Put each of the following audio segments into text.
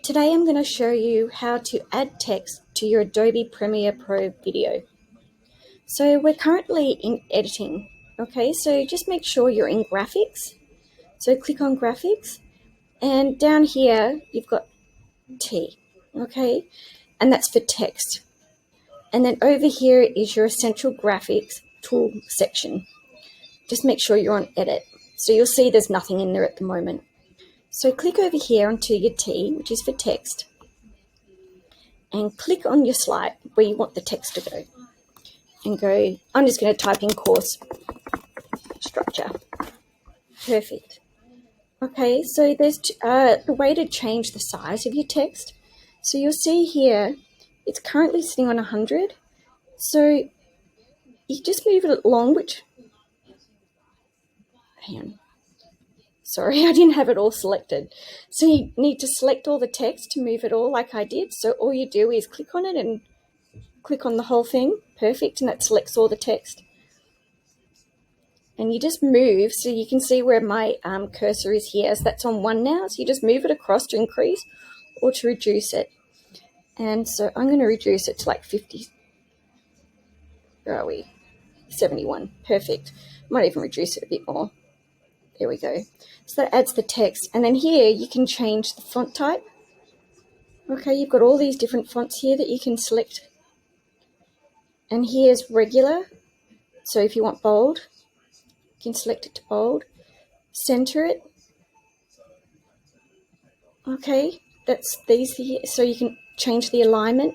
Today I'm going to show you how to add text to your Adobe Premiere Pro video. So we're currently in editing, okay? So just make sure you're in graphics. So click on graphics, and down here you've got T, okay? And that's for text. And then over here is your essential graphics tool section. Just make sure you're on edit. So you'll see there's nothing in there at the moment. So click over here onto your T, which is for text, and click on your slide where you want the text to go. And go, I'm just going to type in course structure. Perfect. Okay, so there's the way to change the size of your text. So you'll see here, it's currently sitting on 100. So you just move it along, hang on. Sorry, I didn't have it all selected. So you need to select all the text to move it all like I did. So all you do is click on it and click on the whole thing. Perfect, and that selects all the text. And you just move, so you can see where my cursor is here. So that's on 1 now. So you just move it across to increase or to reduce it. And so I'm going to reduce it to like 50. Where are we? 71. Perfect. Might even reduce it a bit more. There we go. So that adds the text. And then here you can change the font type. Okay, you've got all these different fonts here that you can select. And here's regular. So if you want bold, you can select it to bold. Center it. Okay, that's these here. So you can change the alignment.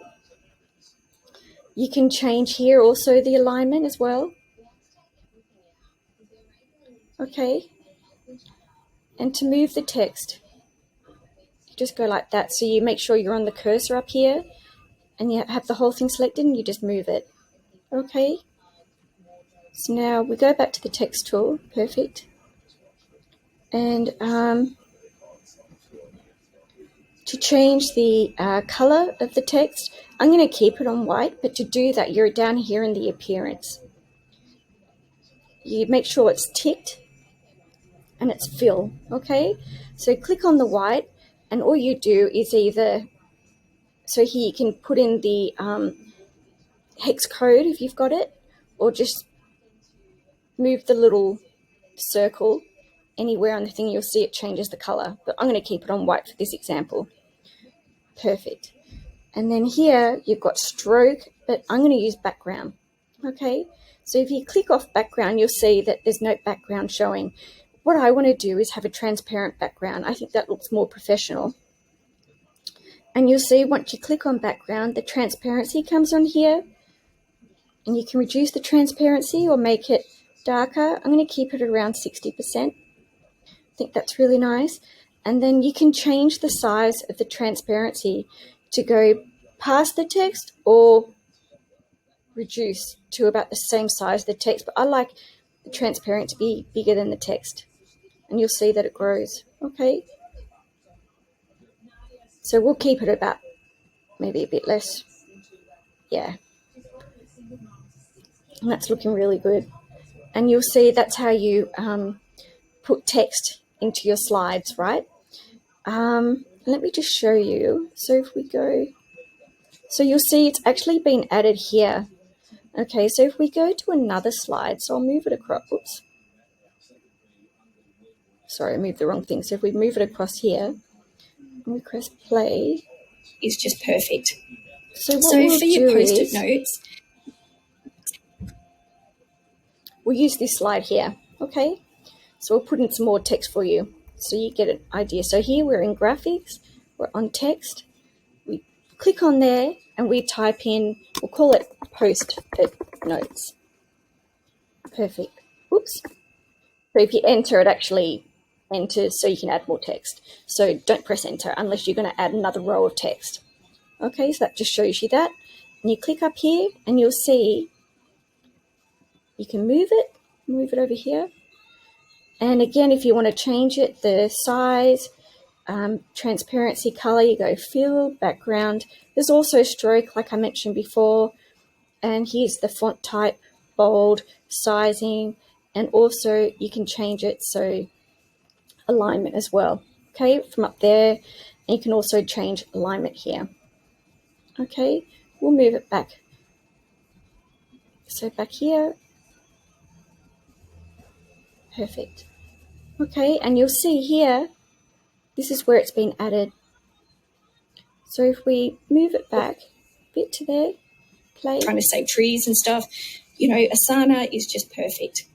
You can change here also the alignment as well. Okay, and to move the text, you just go like that. So you make sure you're on the cursor up here and you have the whole thing selected and you just move it. Okay, so now we go back to the text tool. Perfect. And to change the color of the text, I'm going to keep it on white, but to do that, you're down here in the appearance. You make sure it's ticked and it's fill, okay? So click on the white, and all you do is either, so here you can put in the hex code if you've got it, or just move the little circle anywhere on the thing, you'll see it changes the color. But I'm going to keep it on white for this example. Perfect. And then here you've got stroke, but I'm going to use background. Okay, so if you click off background, you'll see that there's no background showing. What I want to do is have a transparent background. I think that looks more professional. And you'll see once you click on background, the transparency comes on here. And you can reduce the transparency or make it darker. I'm going to keep it around 60%. I think that's really nice. And then you can change the size of the transparency to go past the text or reduce to about the same size of the text. But I like the transparent to be bigger than the text. And you'll see that it grows. Okay. So we'll keep it about maybe a bit less. Yeah. And that's looking really good. And you'll see that's how you put text into your slides, right? Let me just show you. So if we go, so you'll see it's actually been added here. Okay, so if we go to another slide, so I'll move it across. Oops. Sorry, I moved the wrong thing. So if we move it across here, and we press play, is just perfect. So what So we'll for your do post-it is notes, we'll use this slide here. Okay, so we'll put in some more text for you so you get an idea. So here we're in graphics, we're on text. We click on there and we type in, we'll call it post-it notes. Perfect. Oops. So if you enter, it actually enters so you can add more text. So don't press enter unless you're going to add another row of text. Okay, so that just shows you that. And you click up here and you'll see you can move it over here. And again, if you want to change it, the size, transparency, color, you go fill, background. There's also stroke, like I mentioned before. And here's the font type, bold, sizing, and also you can change it so alignment as well. Okay, from up there. And you can also change alignment here. Okay, we'll move it back. So back here. Perfect. Okay, and you'll see here, this is where it's been added. So if we move it back a bit to there, play. Trying to save trees and stuff. Asana is just perfect.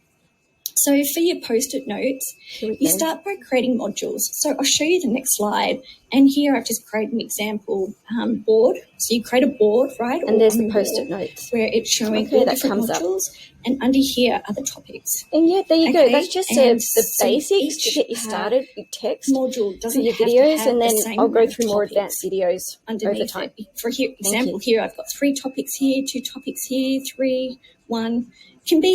So for your post-it notes, you start by creating modules. So I'll show you the next slide. And here I've just created an example board. So you create a board, right? And there's the post-it notes. Where it's showing all different modules. And under here are the topics. And yeah, there you go. That's just the basics to get you started with text module for your videos. And then I'll go through more advanced videos over time. For example, here I've got 3 topics here, 2 topics here, 3, 1. Can be